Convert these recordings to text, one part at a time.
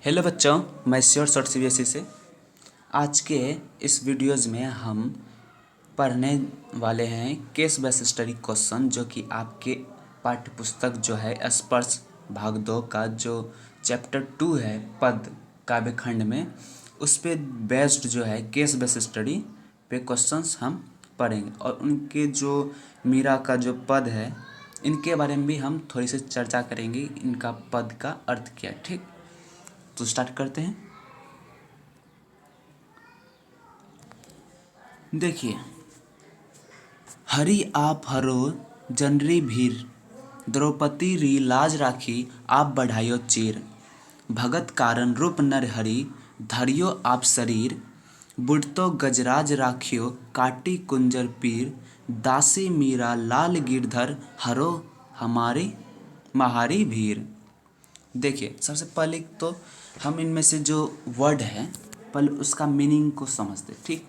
Hello बच्चों, मैं sure short CBSE से। आज के इस वीडियोज़ में हम पढ़ने वाले हैं केस बेस स्टडी क्वेश्चन, जो कि आपके पाठ्य पुस्तक जो है स्पर्श भाग 2 का जो चैप्टर 2 है पद काव्य खंड में, उस पे बेस्ड जो है केस बेस स्टडी पे क्वेश्चंस हम पढ़ेंगे। और उनके जो मीरा का जो पद है, इनके बारे में भी हम थोड़ी सी चर्चा करेंगे, इनका पद का अर्थ क्या है। ठीक, तो स्टार्ट करते हैं। देखिए, हरि आप हरो जनरी भीर, द्रौपदी री लाज राखी आप बढ़ायो चीर, भगत कारण रूप नर हरि धरियो आप शरीर, बुढ़तो गजराज राखियो काटी कुंजर पीर, दासी मीरा लाल गिरधर हरो हमारी महारी भीर। देखिए, सबसे पहले तो हम इनमें से जो वर्ड है पहले उसका मीनिंग को समझते। ठीक,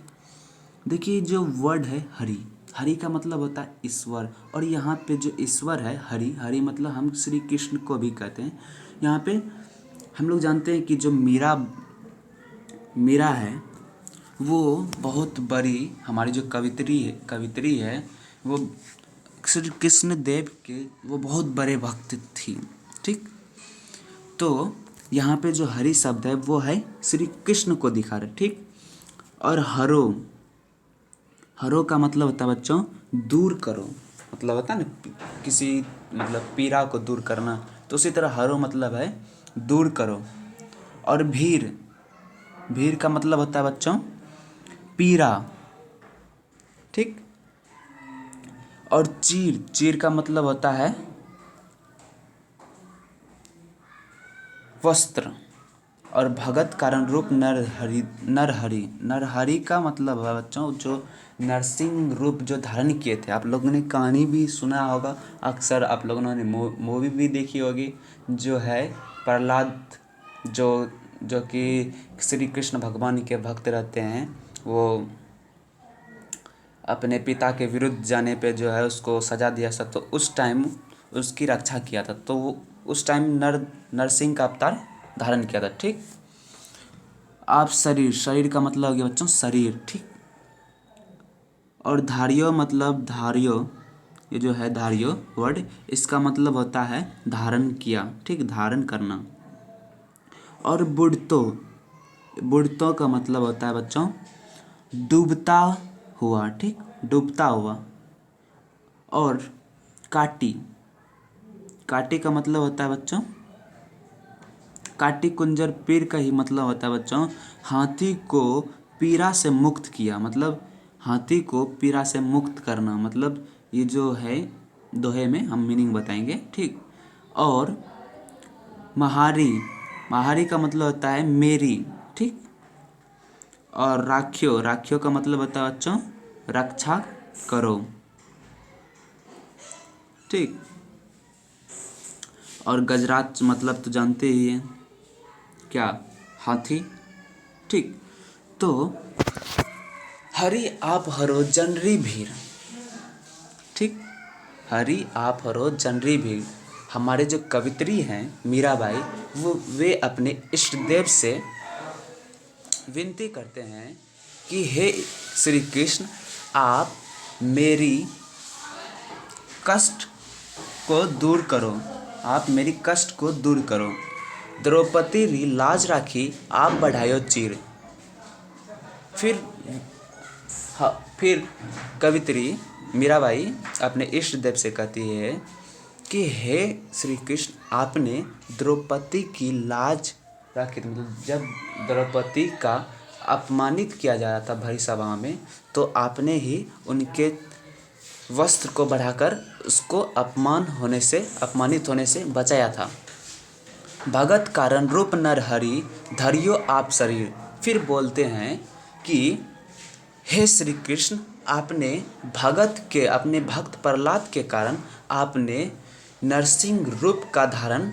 देखिए जो वर्ड है हरि, हरि का मतलब होता है ईश्वर। और यहाँ पे जो ईश्वर है हरि, हरि मतलब हम श्री कृष्ण को भी कहते हैं। यहाँ पे हम लोग जानते हैं कि जो मीरा है वो बहुत बड़ी हमारी जो कवित्री है वो श्री कृष्ण देव के वो बहुत बड़े भक्त थी। ठीक, तो यहाँ पे जो हरि शब्द है वो है श्री कृष्ण को दिखा रहे। ठीक, और हरो का मतलब होता है बच्चों दूर करो, मतलब होता है ना किसी मतलब पीड़ा को दूर करना, तो उसी तरह हरो मतलब है दूर करो। और भीर का मतलब होता है बच्चों पीड़ा। ठीक, और चीर का मतलब होता है वस्त्र। और भगत कारण रूप नरहरि का मतलब है बच्चों जो नरसिंह रूप जो धारण किए थे। आप लोगों ने कहानी भी सुना होगा, अक्सर आप लोगों ने मूवी भी देखी होगी, जो है प्रहलाद जो कि श्री कृष्ण भगवान के भक्त रहते हैं, वो अपने पिता के विरुद्ध जाने पे जो है उसको सजा दिया था, तो उस टाइम उसकी रक्षा किया था, तो वो उस टाइम नरसिंह का अवतार धारण किया था। ठीक, आप शरीर का मतलब हो गया बच्चों शरीर। ठीक, और धारियो मतलब ये जो है धारियो वर्ड, इसका मतलब होता है धारण किया। ठीक, धारण करना। और बुढ़तो का मतलब होता है बच्चों डूबता हुआ। ठीक, डूबता हुआ। और काटी का मतलब होता है बच्चों काटी कुंजर पीर का ही मतलब होता है बच्चों हाथी को पीड़ा से मुक्त किया, मतलब हाथी को पीड़ा से मुक्त करना। मतलब ये जो है दोहे में हम मीनिंग बताएंगे। ठीक, और महारी का मतलब होता है मेरी। ठीक, और राखियो का मतलब होता है बच्चों रक्षा करो। ठीक, और गजराज मतलब तो जानते ही हैं क्या, हाथी। ठीक, तो हरि आप हरो जनरी भीर। ठीक, हरि आप हरो जनरी भीर, हमारे जो कवित्री हैं मीराबाई, वे अपने इष्ट देव से विनती करते हैं कि हे श्री कृष्ण, आप मेरी कष्ट को दूर करो, आप मेरी कष्ट को दूर करो। द्रौपदी री लाज राखी आप बढ़ायो चीर। फिर कवित्री मीराबाई अपने इष्ट देव से कहती है कि हे श्री कृष्ण, आपने द्रौपदी की लाज राखी थी, मतलब जब द्रौपदी का अपमानित किया जा रहा था भरी सभा में, तो आपने ही उनके वस्त्र को बढ़ाकर उसको अपमानित होने से बचाया था। भगत कारण रूप नर हरि धरियो आप शरीर। फिर बोलते हैं कि हे श्री कृष्ण, आपने अपने भक्त प्रहलाद के कारण आपने नरसिंह रूप का धारण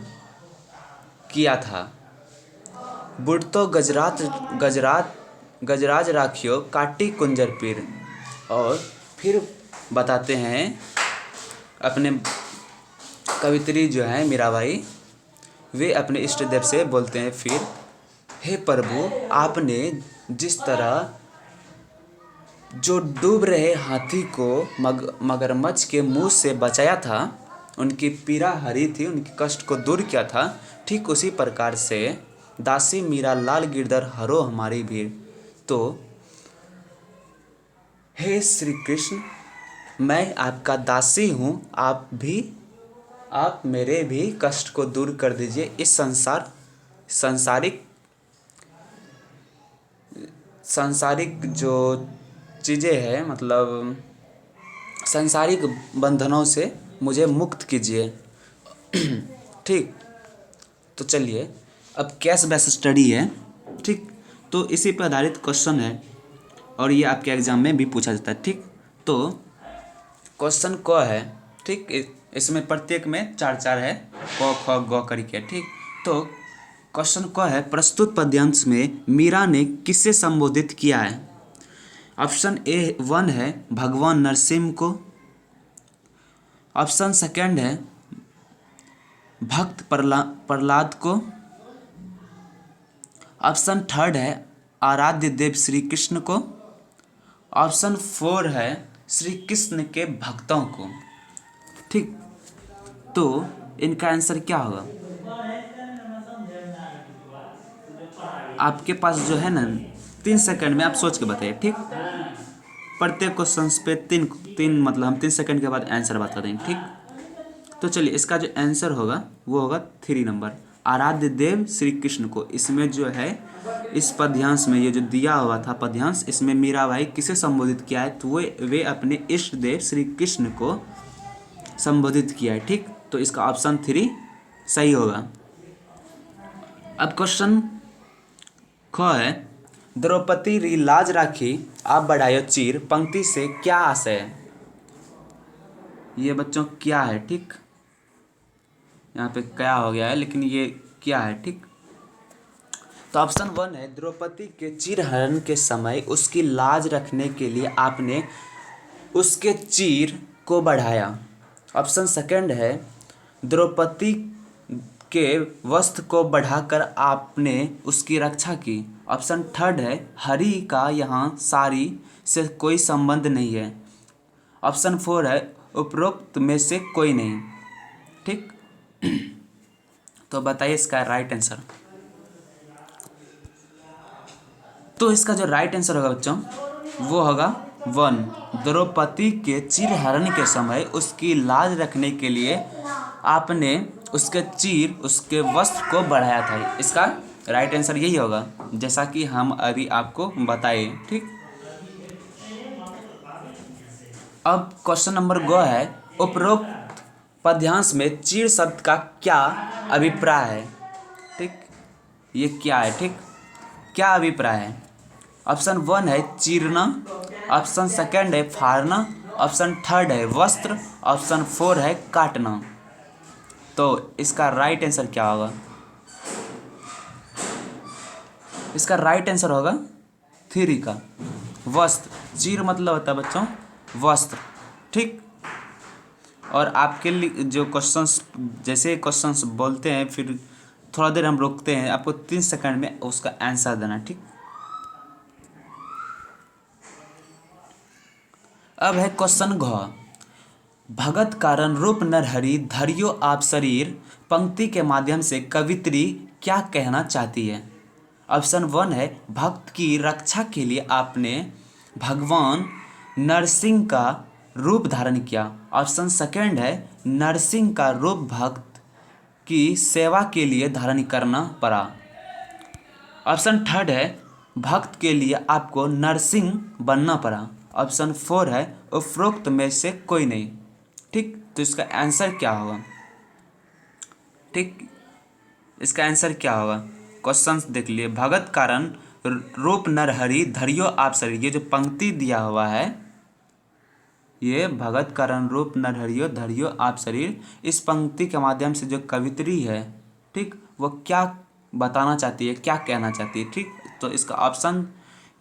किया था। बुढ़तो गजराज राखियो काटी कुंजर पीर। और फिर बताते हैं अपने कवित्री जो हैं मीराबाई, वे अपने इष्ट देव से बोलते हैं फिर हे प्रभु, आपने जिस तरह जो डूब रहे हाथी को मगरमच्छ के मुंह से बचाया था, उनकी पीड़ा हरी थी, उनके कष्ट को दूर किया था, ठीक उसी प्रकार से दासी मीरा लाल गिरधर हरो हमारी भीड़। तो हे श्री कृष्ण, मैं आपका दासी हूँ, आप मेरे भी कष्ट को दूर कर दीजिए। इस सांसारिक सांसारिक जो चीज़ें हैं, मतलब सांसारिक बंधनों से मुझे मुक्त कीजिए। ठीक। तो चलिए, अब कैश बेस स्टडी है। ठीक। तो इसी पर आधारित क्वेश्चन है और ये आपके एग्ज़ाम में भी पूछा जाता है। ठीक। तो क्वेश्चन क है। ठीक। इसमें प्रत्येक में 4-4 है, क ख ग करके। ठीक। तो क्वेश्चन क है, प्रस्तुत पद्यांश में मीरा ने किससे संबोधित किया है? ऑप्शन ए 1 है भगवान नरसिंह को। ऑप्शन सेकंड है भक्त प्रहलाद को। ऑप्शन थर्ड है आराध्य देव श्री कृष्ण को। ऑप्शन 4 है श्री कृष्ण के भक्तों को। ठीक। तो इनका आंसर क्या होगा? आपके पास जो है ना 3 सेकंड में आप सोच के बताइए। ठीक। प्रत्येक क्वेश्चन पे तीन तीन मतलब हम 3 सेकंड के बाद आंसर बता देंगे। ठीक। तो चलिए, इसका जो आंसर होगा वो होगा 3 नंबर, आराध्य देव श्री कृष्ण को। इसमें जो है, इस पद्यांश में ये जो दिया हुआ था पद्यांश, इसमें मीराबाई किसे संबोधित किया है? तो वे अपने इष्ट देव श्री कृष्ण को संबोधित किया है। ठीक। तो इसका ऑप्शन 3 सही होगा। अब क्वेश्चन ख है, द्रौपदी री लाज राखी आप बढ़ायो चीर, पंक्ति से क्या आशय है? ये बच्चों क्या है? ठीक। यहाँ पे क्या हो गया है, लेकिन ये क्या है? ठीक। तो ऑप्शन 1 है द्रौपदी के चीरहरण के समय उसकी लाज रखने के लिए आपने उसके चीर को बढ़ाया। ऑप्शन सेकंड है द्रौपदी के वस्त्र को बढ़ाकर आपने उसकी रक्षा की। ऑप्शन थर्ड है हरि का यहाँ साड़ी से कोई संबंध नहीं है। ऑप्शन 4 है उपरोक्त में से कोई नहीं। ठीक। तो बताइए इसका राइट आंसर। तो इसका जो राइट आंसर होगा बच्चों, वो होगा 1, द्रौपदी के चीरहरण के समय उसकी लाज रखने के लिए आपने उसके वस्त्र को बढ़ाया था। इसका राइट आंसर यही होगा, जैसा कि हम अभी आपको बताए। ठीक। अब क्वेश्चन नंबर ग है, उपरोक्त पद्यांश में चीर शब्द का क्या अभिप्राय है? ठीक। ये क्या है? ठीक। क्या अभिप्राय है? ऑप्शन 1 है चीरना। ऑप्शन सेकंड है फाड़ना। ऑप्शन थर्ड है वस्त्र। ऑप्शन 4 है काटना। तो इसका राइट आंसर क्या होगा? इसका राइट आंसर होगा 3 का वस्त्र। चीर मतलब होता है बच्चों वस्त्र। ठीक। और आपके लिए जो क्वेश्चंस, जैसे क्वेश्चंस बोलते हैं फिर थोड़ा देर हम रोकते हैं, आपको 3 सेकंड में उसका आंसर देना। ठीक। अब है क्वेश्चन घ, भगत कारण रूप नरहरि धरियो आप शरीर, पंक्ति के माध्यम से कवित्री क्या कहना चाहती है? ऑप्शन 1 है भक्त की रक्षा के लिए आपने भगवान नरसिंह का रूप धारण किया। ऑप्शन सेकंड है नरसिंह का रूप भक्त की सेवा के लिए धारण करना पड़ा। ऑप्शन थर्ड है भक्त के लिए आपको नरसिंह बनना पड़ा। ऑप्शन 4 है उपरोक्त में से कोई नहीं। ठीक। तो इसका आंसर क्या होगा? ठीक। इसका आंसर क्या होगा? क्वेश्चन देख लिए, भगत कारण रूप नरहरि धरियो आप शरीर, ये जो पंक्ति दिया हुआ है, ये भगत कारण रूप नरहरियो धरियो आप शरीर, इस पंक्ति के माध्यम से जो कवित्री है, ठीक, वो क्या बताना चाहती है, क्या कहना चाहती है? ठीक। तो इसका ऑप्शन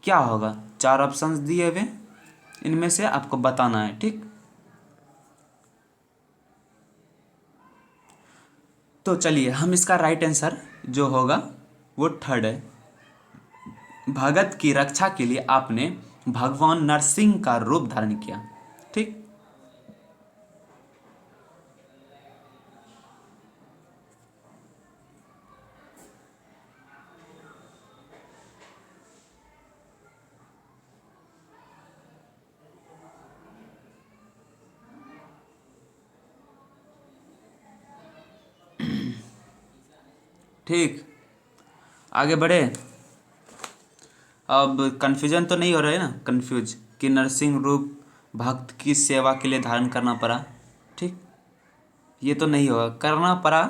क्या होगा? 4 ऑप्शंस दिए हुए, इनमें से आपको बताना है। ठीक। तो चलिए, हम इसका राइट आंसर जो होगा वो थर्ड है। भगत की रक्षा के लिए आपने भगवान नरसिंह का रूप धारण किया। ठीक। ठीक, आगे बढ़े। अब कन्फ्यूजन तो नहीं हो रहा है ना, कन्फ्यूज कि नरसिंह रूप भक्त की सेवा के लिए धारण करना पड़ा। ठीक, ये तो नहीं होगा, करना पड़ा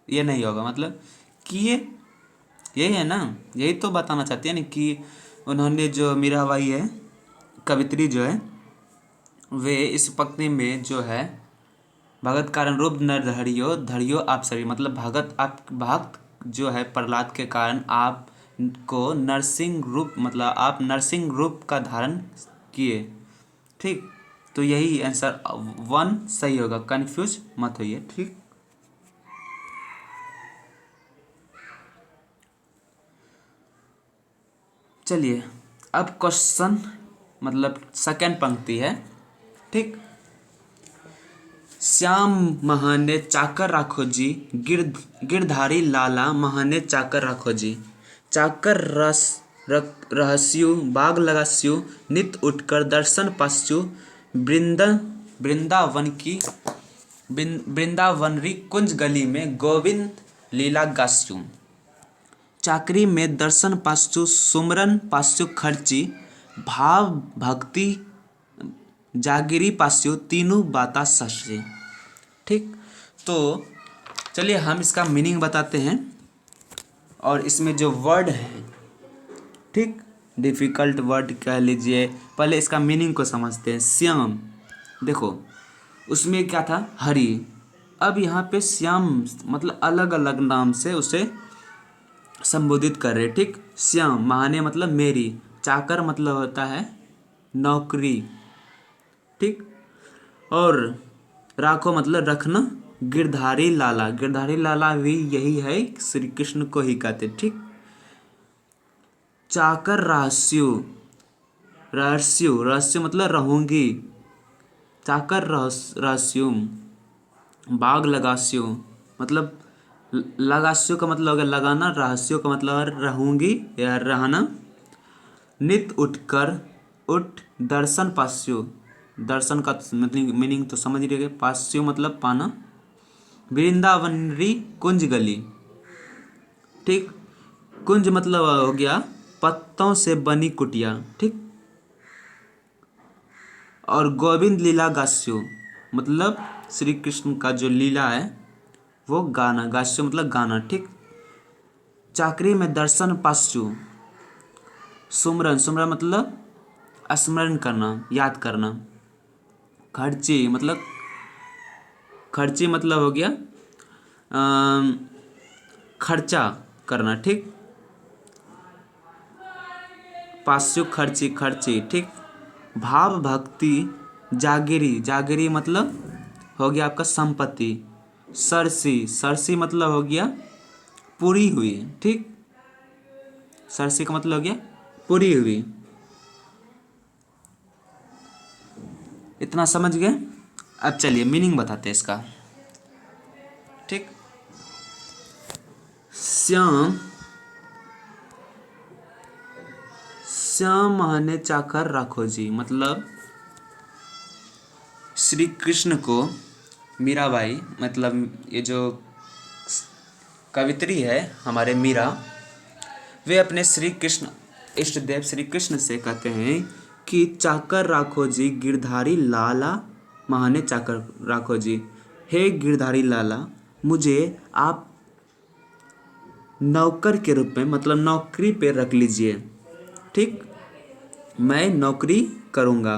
ये नहीं होगा, मतलब कि ये यही है ना, यही तो बताना चाहती है ना कि उन्होंने जो मीराबाई है, कवित्री जो है, वे इस पंक्ति में जो है भगत कारण रूप नर धरियो धरियो आप सभी, मतलब भगत आप भक्त जो है प्रहलाद के कारण आप को नरसिंह रूप, मतलब आप नरसिंह रूप का धारण किए। ठीक, तो यही आंसर 1 सही होगा, कंफ्यूज मत होइए। ठीक, चलिए अब क्वेश्चन, मतलब सेकंड पंक्ति है। ठीक, श्याम महाने चाकर राखो जी, गिरधारी लाला महाने चाकर राखो जी। चाकर रस रहस्यु बाग लगास्यु, नित उठकर दर्शन पास्यु, वृंदावन की वृंदावनरी कुंज गली में गोविंद लीला गास्यु। चाकरी में दर्शन पास्यु, सुमरन पास्यु खर्ची, भाव भक्ति जागिरी पास्यु, तीनों बाता सस्ते। ठीक, तो चलिए हम इसका मीनिंग बताते हैं, और इसमें जो वर्ड है, ठीक, डिफ़िकल्ट वर्ड कह लीजिए, पहले इसका मीनिंग को समझते हैं। श्याम, देखो उसमें क्या था, हरि। अब यहाँ पे श्याम मतलब अलग अलग नाम से उसे संबोधित कर रहे। ठीक, श्याम महाने मतलब मेरी, चाकर मतलब होता है नौकरी। ठीक, और राखो मतलब रखना, गिरधारी लाला, गिरधारी लाला भी यही है, श्री कृष्ण को ही कहते। ठीक, चाकर रहस्यु, रहस्यु रहस्यु मतलब रहूंगी, चाकर रहस्यु, बाग लगास्यु मतलब लगास्यु का मतलब अगर लगाना, रहस्यु का मतलब रहूंगी या रहना, नित उठकर उठ दर्शन पास्यु, दर्शन का मतलब मीनिंग तो समझ ही रहे, पास्यु मतलब पाना, वृंदावनरी कुंज गली। ठीक, कुंज मतलब हो गया पत्तों से बनी कुटिया। ठीक, और गोविंद लीला गास्यु मतलब श्री कृष्ण का जो लीला है वो गाना, गास्यु मतलब गाना। ठीक, चाकरी में दर्शन पास्यु, सुमरन, सुमरन मतलब स्मरण करना, याद करना। खर्ची मतलब, खर्ची मतलब हो गया खर्चा करना। ठीक, पास्यु खर्ची खर्ची। ठीक, भाव भक्ति जागिरी, जागिरी मतलब हो गया आपका संपत्ति। सरसी, सरसी मतलब हो गया पूरी हुई। ठीक, सरसी का मतलब हो गया पूरी हुई। इतना समझ गए। अब चलिए मीनिंग बताते हैं इसका। ठीक, श्याम, श्याम महाने चाकर राखो जी, मतलब श्री कृष्ण को मीराबाई, मतलब ये जो कवित्री है हमारे मीरा, वे अपने श्री कृष्ण इष्ट देव श्री कृष्ण से कहते हैं कि चाकर राखो जी, गिरधारी लाला महाने चाकर राखो जी। हे गिरधारी लाला, मुझे आप नौकर के रूप में, मतलब नौकरी पे रख लीजिए। ठीक, मैं नौकरी करूँगा,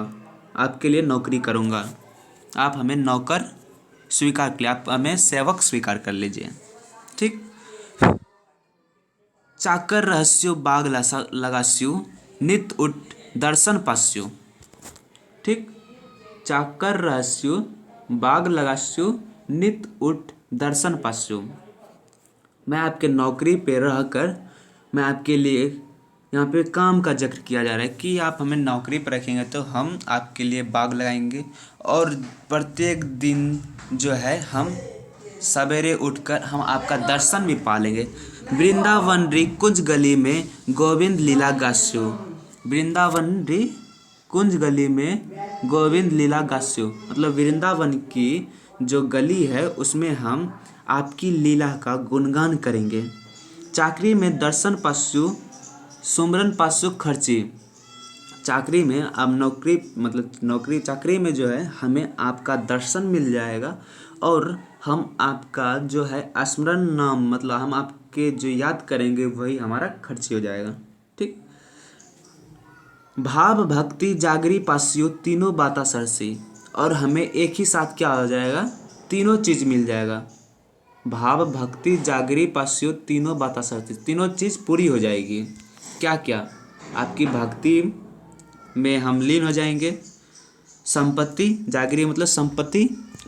आपके लिए नौकरी करूँगा, आप हमें नौकर स्वीकार कर, आप हमें सेवक स्वीकार कर लीजिए। ठीक, चाकर रहस्यु बाग लगास्यु, नित उठ दर्शन पास्यु। ठीक, चाकर रहस्यु बाग लगास्यु, नित उठ दर्शन पास्यु। मैं आपके नौकरी पे रहकर मैं आपके लिए यहाँ पे काम का जिक्र किया जा रहा है कि आप हमें नौकरी पर रखेंगे तो हम आपके लिए बाग लगाएंगे और प्रत्येक दिन जो है हम सवेरे उठकर हम आपका दर्शन भी पालेंगे। वृंदावन री कुंज गली में गोविंद लीला गास्यो। वृंदावन री कुंज गली में गोविंद लीला गास्यो मतलब वृंदावन की जो गली है उसमें हम आपकी लीला का गुणगान करेंगे। चाकरी में दर्शन पास्यु सुमरन पास्यु खर्ची। चाकरी में अब नौकरी मतलब नौकरी चाकरी में जो है हमें आपका दर्शन मिल जाएगा और हम आपका जो है स्मरण नाम मतलब हम आपके जो याद करेंगे वही हमारा खर्ची हो जाएगा। ठीक। भाव भक्ति जागरी पास्यु तीनों बाता सरसी और हमें एक ही साथ क्या हो जाएगा, तीनों चीज़ मिल जाएगा। भाव भक्ति जागरी पास्यु तीनों बाता सरसी, तीनों चीज़ पूरी हो जाएगी। क्या क्या? आपकी भक्ति में हम लीन हो जाएंगे। संपत्ति जागरी मतलब संपत्ति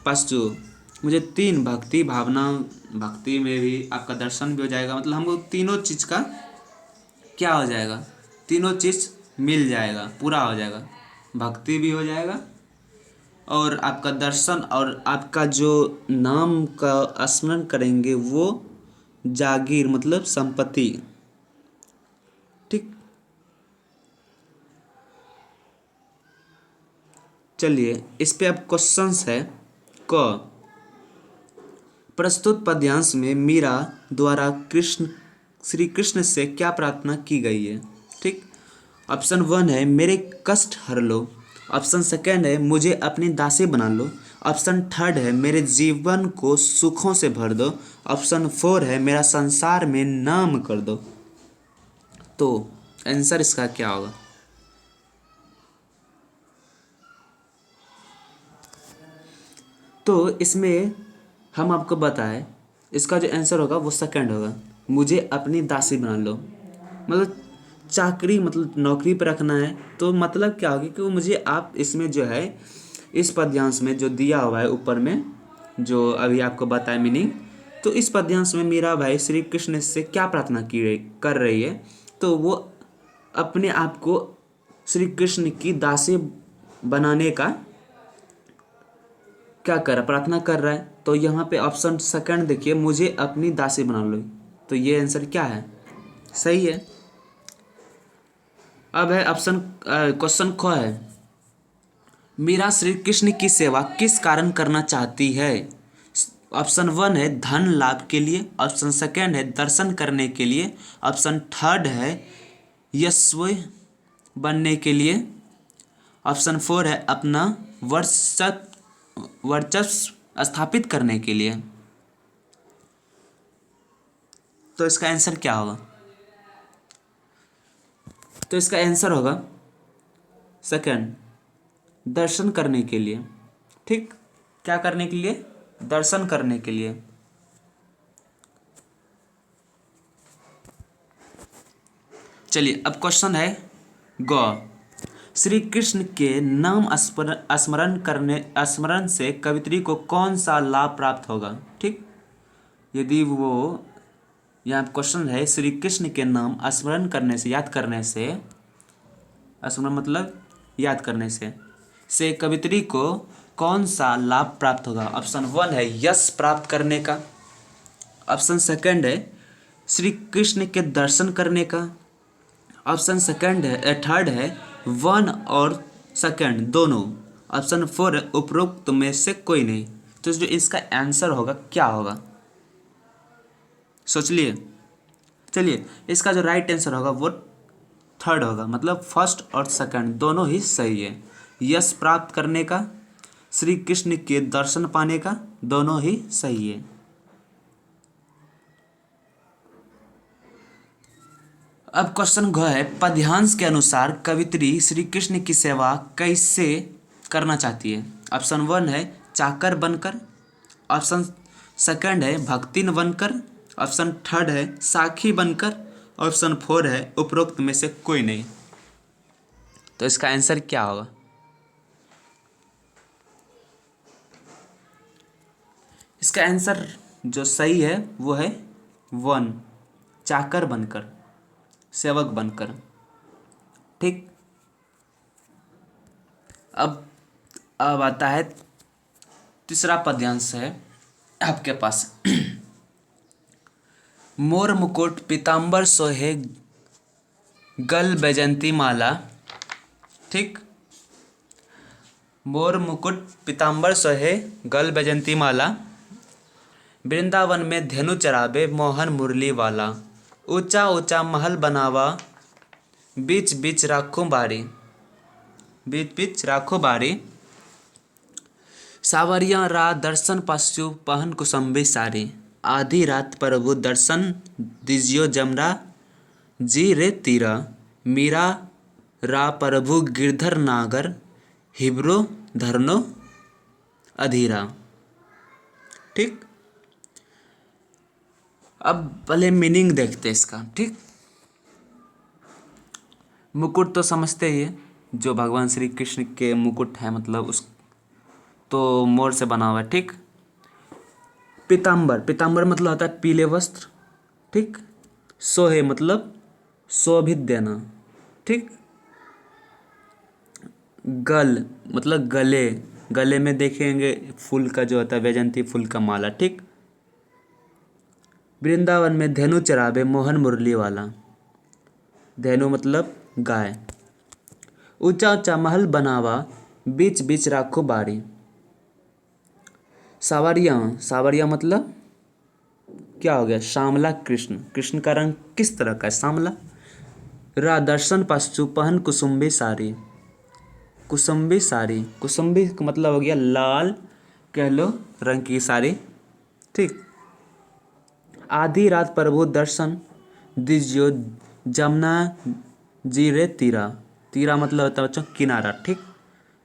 पास्यु मुझे तीन भक्ति भावना भक्ति में भी आपका दर्शन भी हो जाएगा मतलब हमको तीनों चीज़ का क्या हो जाएगा, तीनों चीज़ मिल जाएगा, पूरा हो जाएगा। भक्ति भी हो जाएगा और आपका दर्शन और आपका जो नाम का स्मरण करेंगे वो जागीर मतलब संपत्ति। ठीक। चलिए इस पे अब क्वेश्चंस है। क प्रस्तुत पद्यांश में मीरा द्वारा श्री कृष्ण से क्या प्रार्थना की गई है। ठीक। ऑप्शन 1 है मेरे कष्ट हर लो। ऑप्शन 2 है मुझे अपनी दासी बना लो। ऑप्शन 3 है मेरे जीवन को सुखों से भर दो। ऑप्शन 4 है मेरा संसार में नाम कर दो। तो आंसर इसका क्या होगा? तो इसमें हम आपको बताएं इसका जो आंसर होगा वो सेकंड होगा, मुझे अपनी दासी बना लो। मतलब चाकरी मतलब नौकरी पर रखना है तो मतलब क्या होगी कि वो मुझे आप इसमें जो है इस पद्यांश में जो दिया हुआ है ऊपर में जो अभी आपको बताया मीनिंग, तो इस पद्यांश में मीरा भाई श्री कृष्ण से क्या प्रार्थना कर रही है, तो वो अपने आप को श्री कृष्ण की दासी बनाने का क्या कर रहा, प्रार्थना कर रहा है। तो यहाँ पे ऑप्शन सेकंड देखिए मुझे अपनी दासी बना लो, तो ये आंसर क्या है, सही है। अब है ऑप्शन क्वेश्चन ख है मीरा श्री कृष्ण की सेवा किस कारण करना चाहती है। ऑप्शन 1 है धन लाभ के लिए। ऑप्शन 2 है दर्शन करने के लिए। ऑप्शन 3 है यशस्वी बनने के लिए। ऑप्शन 4 है अपना वर्चस्व स्थापित करने के लिए। तो इसका आंसर क्या होगा? तो इसका आंसर होगा सेकंड, दर्शन करने के लिए। ठीक। क्या करने के लिए? दर्शन करने के लिए। चलिए अब क्वेश्चन है ग श्री कृष्ण के नाम स्मरण से कवित्री को कौन सा लाभ प्राप्त होगा। ठीक। यदि वो यहाँ क्वेश्चन है श्री कृष्ण के नाम स्मरण करने से याद करने से, स्मरण मतलब याद करने से कवित्री को कौन सा लाभ प्राप्त होगा। ऑप्शन 1 है यश प्राप्त करने का। ऑप्शन 2 है श्री कृष्ण के दर्शन करने का। ऑप्शन 3 है 1 और 2 दोनों। ऑप्शन 4 है उपरोक्त में से कोई नहीं। तो जो इसका आंसर होगा क्या होगा, सोच लिए। चलिए इसका जो राइट आंसर होगा वो 3 होगा, मतलब फर्स्ट और सेकंड दोनों ही सही है। यश प्राप्त करने का, श्री कृष्ण के दर्शन पाने का, दोनों ही सही है। अब क्वेश्चन घ है पद्यांश के अनुसार कवित्री श्री कृष्ण की सेवा कैसे करना चाहती है। ऑप्शन 1 है चाकर बनकर। ऑप्शन 2 है भक्तिन बनकर। ऑप्शन 3 है साखी बनकर। ऑप्शन 4 है उपरोक्त में से कोई नहीं। तो इसका आंसर क्या होगा? इसका आंसर जो सही है वो है 1, चाकर बनकर, सेवक बनकर। ठीक। अब आता है तीसरा पद्यांश है आपके पास। मोर मुकुट पीताम्बर सोहे गल बैजंती माला। ठीक। मोर मुकुट पीताम्बर सोहे गल बैजंती माला, वृंदावन में धेनु चरावे मोहन मुरली वाला। ऊंचा ऊंचा महल बनावा बीच बीच राखों बारी, बीच बीच राखों बारी। सावरिया रा दर्शन पासु पहन कुसुम्बी सारी। आधी रात प्रभु दर्शन दीजियो जमरा जी रे तीरा। मीरा रा प्रभु गिरधर नागर हिब्रो धरनो अधीरा। ठीक। अब पहले मीनिंग देखते हैं इसका। ठीक। मुकुट तो समझते ही है, जो भगवान श्री कृष्ण के मुकुट है, मतलब उस तो मोर से बना हुआ है। ठीक। पीताम्बर, पीताम्बर मतलब होता है पीले वस्त्र। ठीक। सोहे मतलब शोभित देना। ठीक। गल मतलब गले, गले में देखेंगे फूल का जो होता है वैजंती फूल का माला। ठीक। वृंदावन में धेनु चरावे मोहन मुरली वाला, धेनु मतलब गाय। ऊंचा ऊंचा महल बनावा बीच बीच राखो बारी। सावरिया, सावरिया मतलब क्या हो गया, श्यामला कृष्ण, कृष्ण का रंग किस तरह का है, श्यामला। रा दर्शन पासु पहन कुसुम्बी साड़ी, कुसुम्बी साड़ी, कुसुम्बी का मतलब हो गया लाल कह लो रंग की साड़ी। ठीक। आधी रात प्रभु दर्शन दीजियो जमुना जी रे तीरा, तीरा मतलब होता है बच्चों किनारा। ठीक।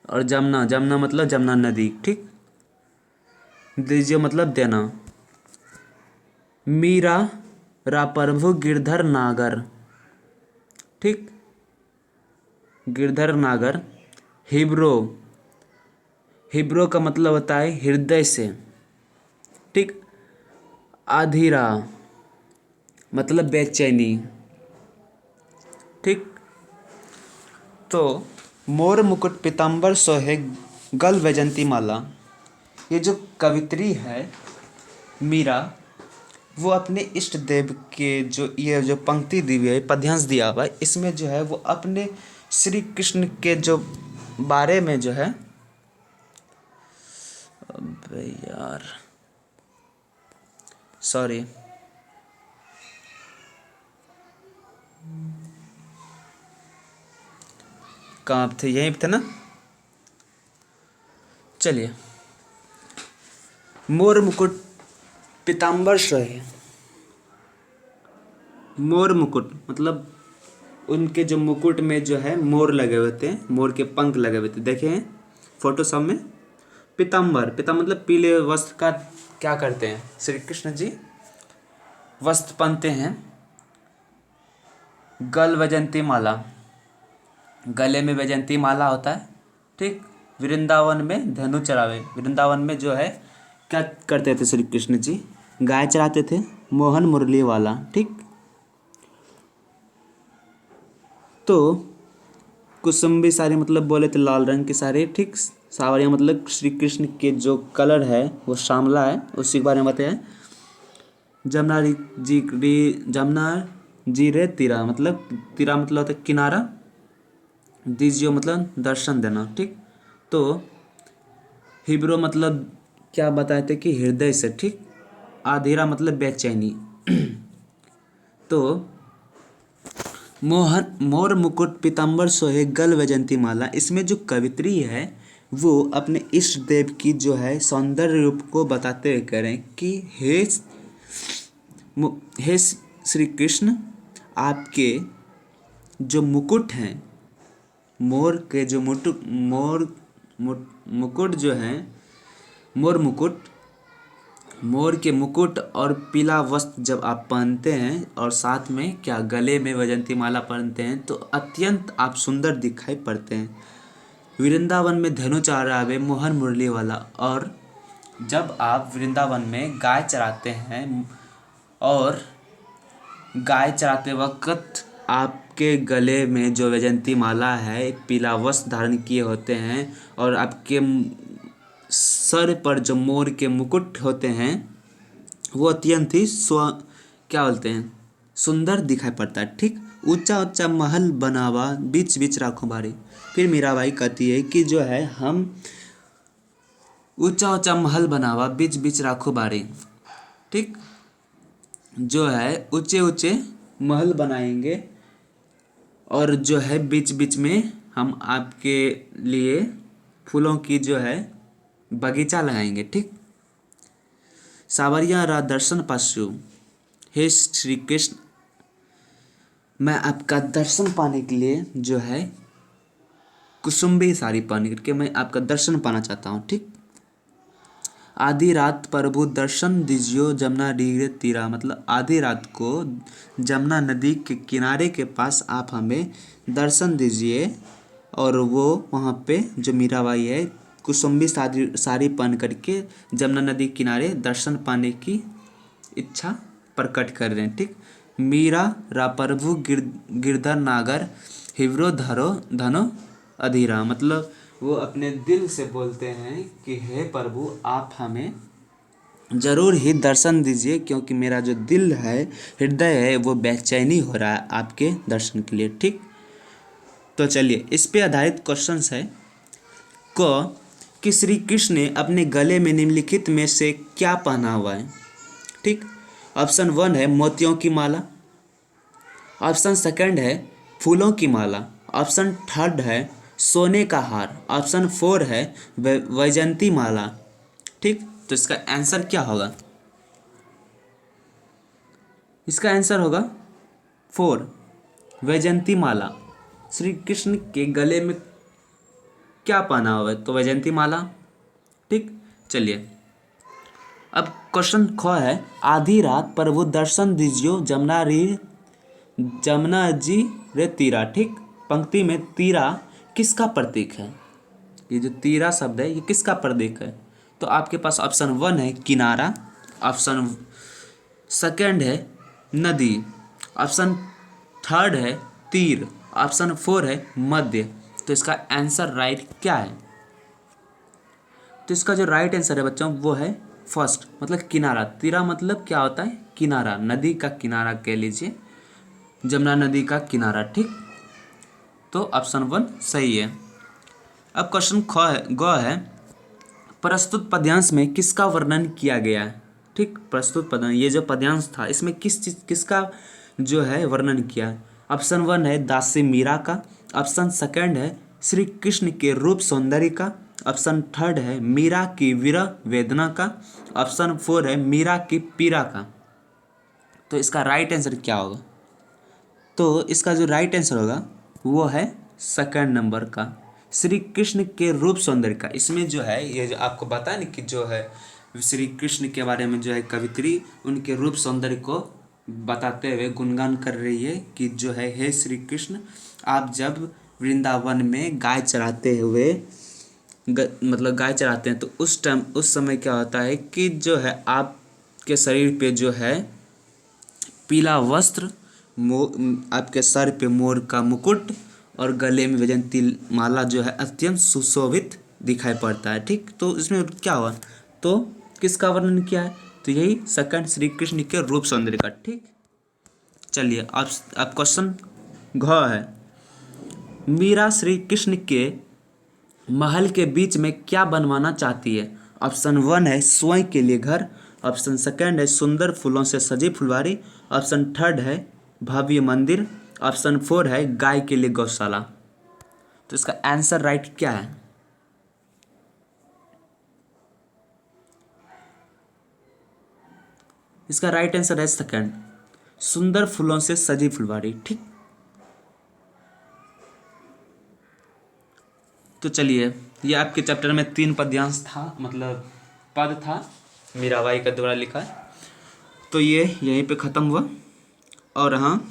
और जमुना, जमुना मतलब जमुना नदी। ठीक। दीजियो मतलब देना। मीरा रा प्रभु गिरधर नागर। ठीक। गिरधर नागर। हिब्रो, हिब्रो का मतलब होता है हृदय से। ठीक। आधीरा मतलब बेचैनी। ठीक। तो मोर मुकुट पीताम्बर सोहे गल वैजंती माला, ये जो कवित्री है मीरा, वो अपने इष्ट देव के जो ये जो पंक्ति दी हुई है, पद्यांश दिया हुआ है, इसमें जो है वो अपने श्री कृष्ण के जो बारे में जो है, अबे यार सॉरी, कहाँ थे, यहीं पे थे ना। चलिए, मोर मुकुट पीताम्बर सोहे, मोर मुकुट मतलब उनके जो मुकुट में जो है मोर लगे हुए थे, मोर के पंख लगे हुए थे, देखे हैं फोटो सब में। पीताम्बर, पीताम्बर मतलब पीले वस्त्र का क्या करते हैं श्री कृष्ण जी, वस्त्र पहनते हैं। गल वैजंती माला, गले में वैजंती माला होता है। ठीक। वृंदावन में धनु चरावे, वृंदावन में जो है क्या करते थे श्री कृष्ण जी, गाय चराते थे मोहन मुरली वाला। ठीक। तो कुसुम्बी साड़ी मतलब बोले तो लाल रंग की साड़ी। ठीक। सावरिया मतलब श्री कृष्ण के जो कलर है वो श्यामला है, उसी के बारे में बताया। जमुना जी रे, जमुना जी रे तीरा मतलब, तीरा मतलब होता है किनारा। दीजियो मतलब दर्शन देना। ठीक। तो हिब्रो मतलब क्या बताए थे कि हृदय से। ठीक। आधेरा मतलब बेचैनी। तो मोहन मोर मुकुट पीताम्बर सोहे गल वैजंती माला, इसमें जो कवित्री है वो अपने इष्ट देव की जो है सौंदर्य रूप को बताते हुए करें कि हे श्री कृष्ण, आपके जो मुकुट हैं, मोर के जो मुकुट जो हैं, मोर मुकुट, मोर के मुकुट और पीला वस्त्र जब आप पहनते हैं और साथ में क्या गले में वैजंती माला पहनते हैं तो अत्यंत आप सुंदर दिखाई पड़ते हैं। वृंदावन में धनु चरावे मोहन मुरली वाला, और जब आप वृंदावन में गाय चराते हैं और गाय चराते वक्त आपके गले में जो वैजयंती माला है पीला वस्त्र धारण किए होते हैं और आपके सर पर जो मोर के मुकुट होते हैं वो अत्यंत ही क्या बोलते हैं सुंदर दिखाई पड़ता है। ठीक, ऊंचा ऊंचा महल बनावा बीच बीच राखों बारी। फिर मीराबाई कहती है कि जो है हम ऊंचा ऊंचा महल बनावा बीच बीच राखों बारी। ठीक, जो है ऊंचे ऊंचे महल बनाएंगे और जो है बीच बीच में हम आपके लिए फूलों की जो है बगीचा लगाएंगे। ठीक, सावरिया रा दर्शन पाशु, हे श्री कृष्ण मैं आपका दर्शन पाने के लिए जो है कुसुम्बी साड़ी पहन करके मैं आपका दर्शन पाना चाहता हूँ। ठीक, आधी रात प्रभु दर्शन दीजियो जमुना रीरे तीरा, मतलब आधी रात को जमुना नदी के किनारे के पास आप हमें दर्शन दीजिए। और वो वहाँ पे जो मीराबाई है कुसुम्बी साड़ी पहन करके जमुना नदी किनारे दर्शन पाने की इच्छा प्रकट कर रहे हैं। ठीक, मीरा रा प्रभु गिरधर नागर हिवरो धरो धनो अधीरा, मतलब वो अपने दिल से बोलते हैं कि हे प्रभु आप हमें ज़रूर ही दर्शन दीजिए क्योंकि मेरा जो दिल है हृदय है वो बेचैनी हो रहा है आपके दर्शन के लिए। ठीक, तो चलिए इस पे आधारित क्वेश्चंस है क कि श्री कृष्ण ने अपने गले में निम्नलिखित में से क्या पहना हुआ है। ठीक, ऑप्शन 1 है मोतियों की माला, ऑप्शन 2 है फूलों की माला, ऑप्शन 3 है सोने का हार, ऑप्शन 4 है वैजयंती माला। ठीक, तो इसका आंसर क्या होगा? इसका आंसर होगा 4 वैजयंती माला। श्री कृष्ण के गले में क्या पहना हुआ है? तो वैजयंती माला। ठीक, चलिए अब क्वेश्चन ख है आधी रात प्रभु दर्शन दीजियो जमुना जी रे तीरा। ठीक, पंक्ति में तीरा किसका प्रतीक है? ये जो तीरा शब्द है ये किसका प्रतीक है? तो आपके पास ऑप्शन 1 है किनारा, ऑप्शन 2 है नदी, ऑप्शन 3 है तीर, ऑप्शन 4 है मध्य। तो इसका आंसर राइट क्या है? तो इसका जो राइट आंसर है बच्चों वो है फर्स्ट, मतलब किनारा। तीरा मतलब क्या होता है? किनारा, नदी का किनारा कह लीजिए, जमुना नदी का किनारा। ठीक, तो ऑप्शन 1 सही है। अब क्वेश्चन ग है प्रस्तुत पद्यांश में किसका वर्णन किया गया है? ठीक, प्रस्तुत पद्यांश ये जो पद्यांश था इसमें किसका जो है वर्णन किया है? ऑप्शन 1 है दासी मीरा का, ऑप्शन 2 है श्री कृष्ण के रूप सौंदर्य का, ऑप्शन 3 है मीरा की विरह वेदना का, ऑप्शन 4 है मीरा की पीड़ा का। तो इसका राइट आंसर क्या होगा? तो इसका जो राइट आंसर होगा वो है 2 नंबर का, श्री कृष्ण के रूप सौंदर्य का। इसमें जो है ये जो आपको बताया ना कि जो है श्री कृष्ण के बारे में जो है कवित्री उनके रूप सौंदर्य को बताते हुए गुणगान कर रही है कि जो है हे श्री कृष्ण आप जब वृंदावन में गाय चराते हुए मतलब गाय चराते हैं तो उस समय क्या होता है कि जो है आपके शरीर पे जो है पीला वस्त्र, आपके सर पे मोर का मुकुट और गले में वैजयंती माला जो है अत्यंत सुशोभित दिखाई पड़ता है। ठीक, तो इसमें क्या हुआ? तो किसका वर्णन किया है? तो यही 2 श्री कृष्ण के रूप सौंदर्य का। ठीक, चलिए अब क्वेश्चन घ है मीरा श्री कृष्ण के महल के बीच में क्या बनवाना चाहती है? ऑप्शन 1 है स्वयं के लिए घर, ऑप्शन 2 है सुंदर फूलों से सजी फुलवारी, ऑप्शन 3 है भव्य मंदिर, ऑप्शन 4 है गाय के लिए गौशाला। तो इसका आंसर राइट क्या है? इसका राइट आंसर है 2 सुंदर फूलों से सजी फुलवारी। ठीक, तो चलिए ये आपके चैप्टर में 3 पद्यांश था, मतलब पद था मीराबाई का द्वारा लिखा है। तो ये यहीं पे ख़त्म हुआ। और हाँ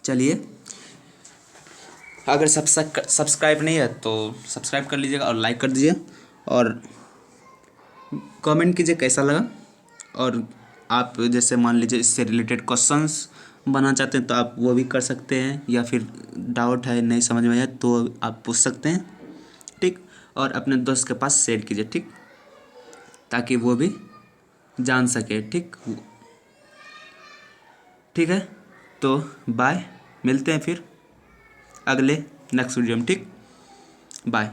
चलिए अगर सब्सक्राइब नहीं है तो सब्सक्राइब कर लीजिएगा और लाइक कर दीजिए और कमेंट कीजिए कैसा लगा। और आप जैसे मान लीजिए इससे रिलेटेड क्वेश्चंस बनाना चाहते हैं तो आप वो भी कर सकते हैं, या फिर डाउट है नहीं समझ में आया तो आप पूछ सकते हैं, ठीक। और अपने दोस्त के पास शेयर कीजिए, ठीक, ताकि वो भी जान सके, ठीक। ठीक है, तो बाय, मिलते हैं फिर अगले नेक्स्ट वीडियो में, ठीक। बाय।